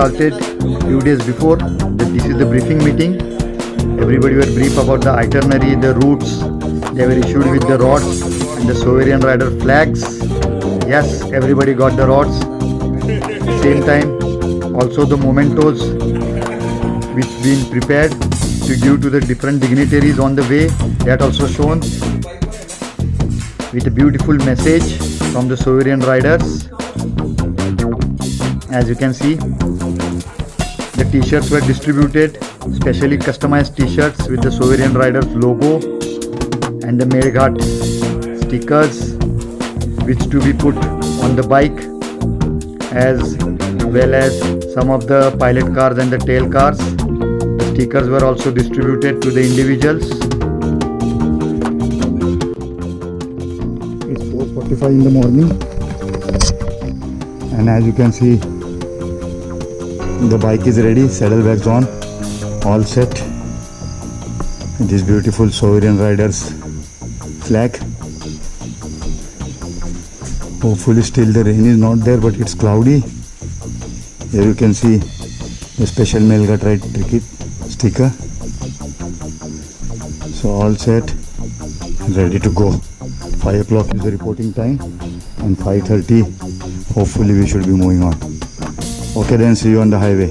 started few days before. That this is the briefing meeting. Everybody were brief about the itinerary, the routes. They were issued with the rods and the Sovereign Rider flags. Yes, everybody got the rods. Same time, also the mementos which been prepared to give to the different dignitaries on the way. That also shown with a beautiful message from the Sovereign Riders. As you can see, the t-shirts were distributed, specially customized t-shirts with the Sovereign Riders logo and the Medghat stickers, which to be put on the bike, as well as some of the pilot cars and the tail cars. The stickers were also distributed to the individuals. It's 4:45 in the morning, and as you can see, the bike is ready, saddlebags on, all set. This beautiful Sovereign Riders flag. Hopefully still the rain is not there, but it's cloudy. Here you can see the special Medghat Ride ticket sticker. So all set, ready to go. 5 o'clock is the reporting time, and 5:30 hopefully we should be moving on. Okay, then see you on the highway.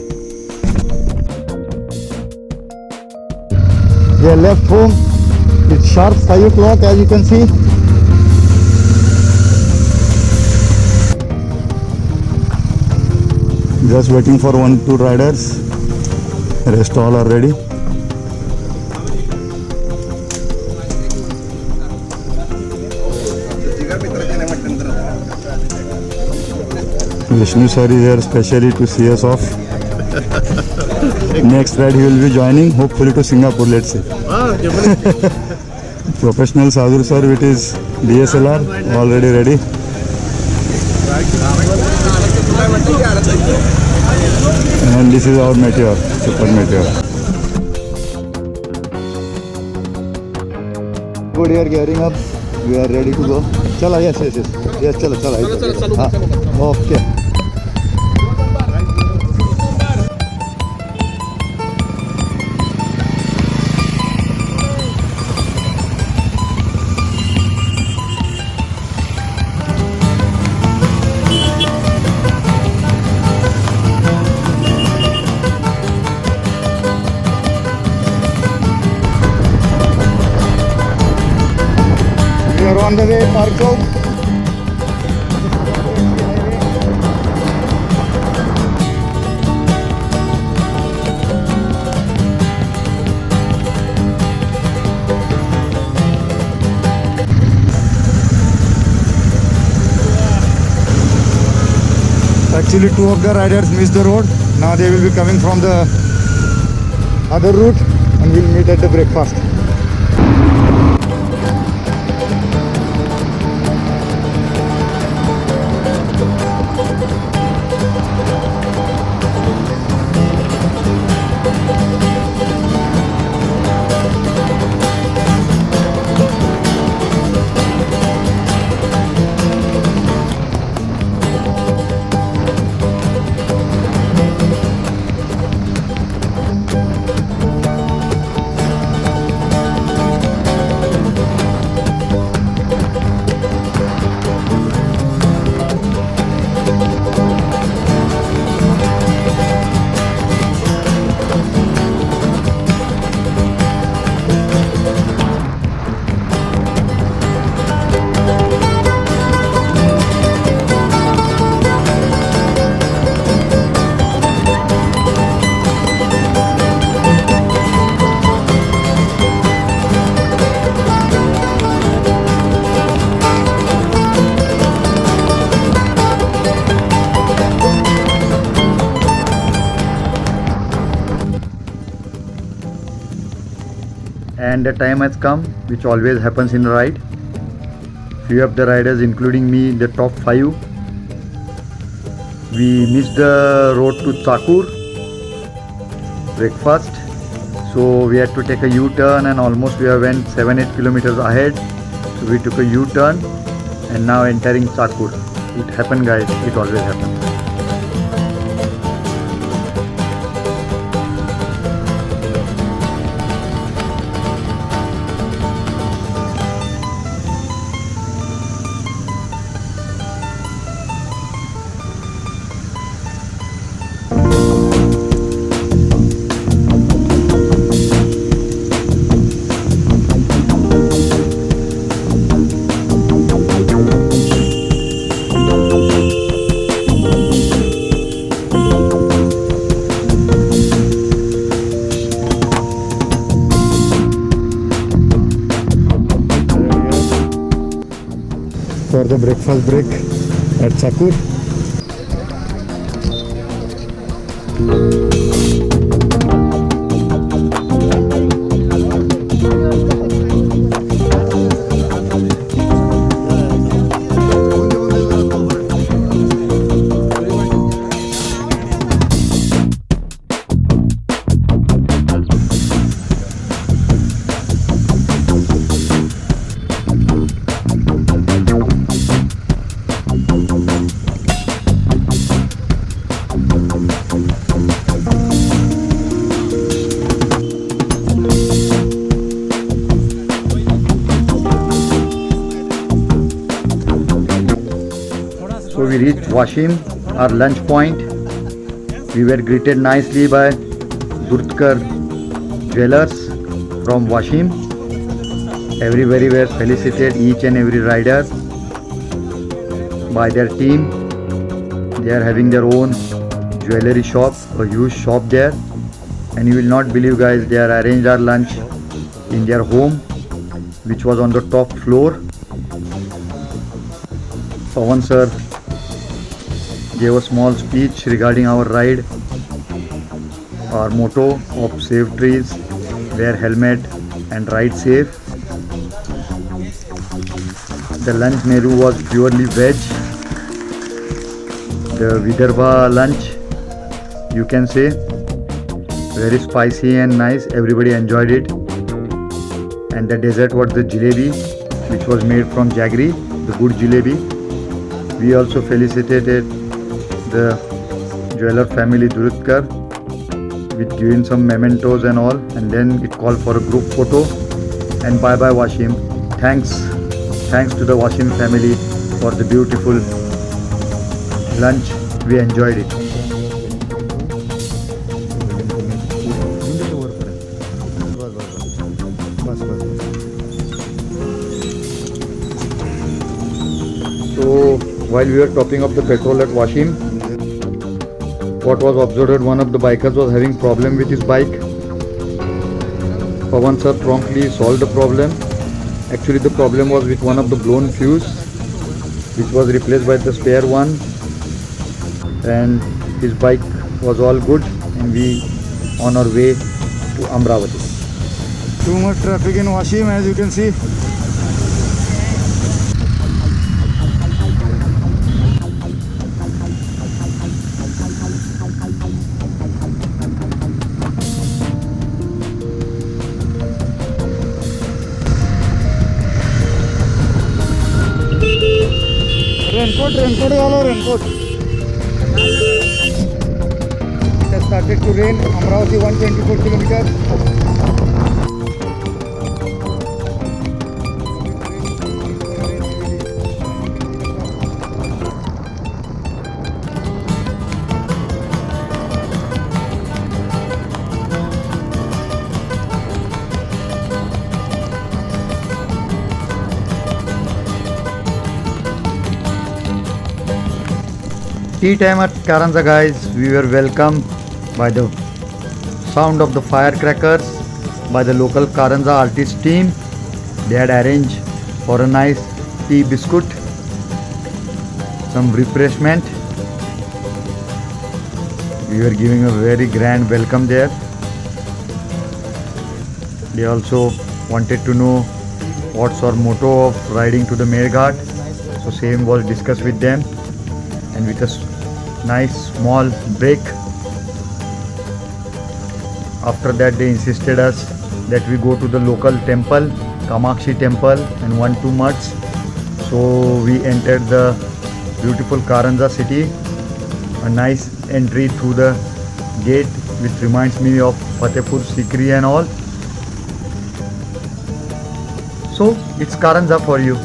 We are left home. It's sharp 5 o'clock, as you can see. Just waiting for 1-2 riders. Rest all are ready. Vishnu sir is here specially to see us off. Next ride he will be joining, hopefully to Singapore, let's see. Professional Sadhu sir with his DSLR already ready. And this is our Meteor, Super Meteor. Good, we are gearing up. We are ready to go. Chala, yes. Yes, chala. Okay. We are on the way, Parko. Actually, 2 of the riders missed the road. Now they will be coming from the other route, and we'll meet at the breakfast. And the time has come, which always happens in a ride. Few of the riders, including me, the top 5, we missed the road to Chakur breakfast, so we had to take a U-turn, and almost we have went 7-8 kilometers ahead. So we took a U-turn and now entering Chakur. It happened, guys, it always happens. the breakfast break at Sakur. So we reached Washim, our lunch point. We were greeted nicely by Durtkar Jewelers from Washim. Everybody were felicited, each and every rider, by their team. They are having their own jewelry shop, a huge shop there. And you will not believe, guys, they are arranged our lunch in their home, which was on the top floor. Pawan sir gave a small speech regarding our ride. Our motto of save trees, wear helmet and ride safe. The lunch menu was purely veg. The Vidarbha lunch, you can say, very spicy and nice. Everybody enjoyed it. And the dessert was the jalebi, which was made from jaggery, the good jalebi. We also felicitated the jeweler family Durtkar with giving some mementos and all, and then it called for a group photo. And bye bye Washim. Thanks to the Washim family for the beautiful lunch. We enjoyed it. So while we were topping up the petrol at Washim, what was observed, one of the bikers was having problem with his bike. Pawan sir promptly solved the problem. Actually the problem was with one of the blown fuse, which was replaced by the spare one, and his bike was all good, and we on our way to Amravati. Too much traffic in Washim, as you can see. Raincoat वाला raincoat. It has started to rain. Amravati 124 kilometers. Tea time at Karanza, guys. We were welcomed by the sound of the firecrackers by the local Karanza artist team. They had arranged for a nice tea biscuit, some refreshment. We were giving a very grand welcome there. They also wanted to know what's our motto of riding to the Meerghat. So same was discussed with them, and with a nice small break. After that they insisted us that we go to the local temple, Kamakshi temple, and 1-2 mutts. So we entered the beautiful Karanza city, a nice entry through the gate which reminds me of Fatehpur Sikri and all. So it's Karanza for you.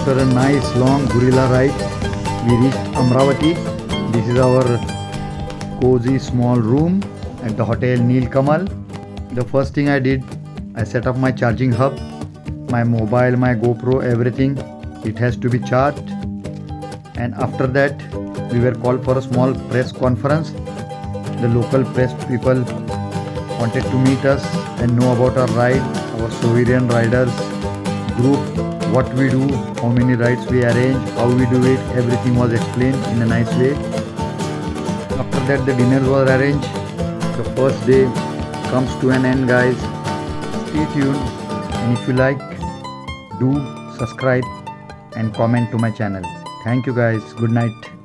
After a nice long gorilla ride, we reached Amravati. This is our cozy small room at the Hotel Nilkamal. The first thing I did, I set up my charging hub, my mobile, my GoPro, everything. It has to be charged. And after that, we were called for a small press conference. The local press people wanted to meet us and know about our ride, our Sovereign Riders group, what we do, how many rides we arrange, how we do it. Everything was explained in a nice way. After that, the dinner was arranged. The first day comes to an end, guys. Stay tuned, and if you like, do subscribe and comment to my channel. Thank you, guys. Good night.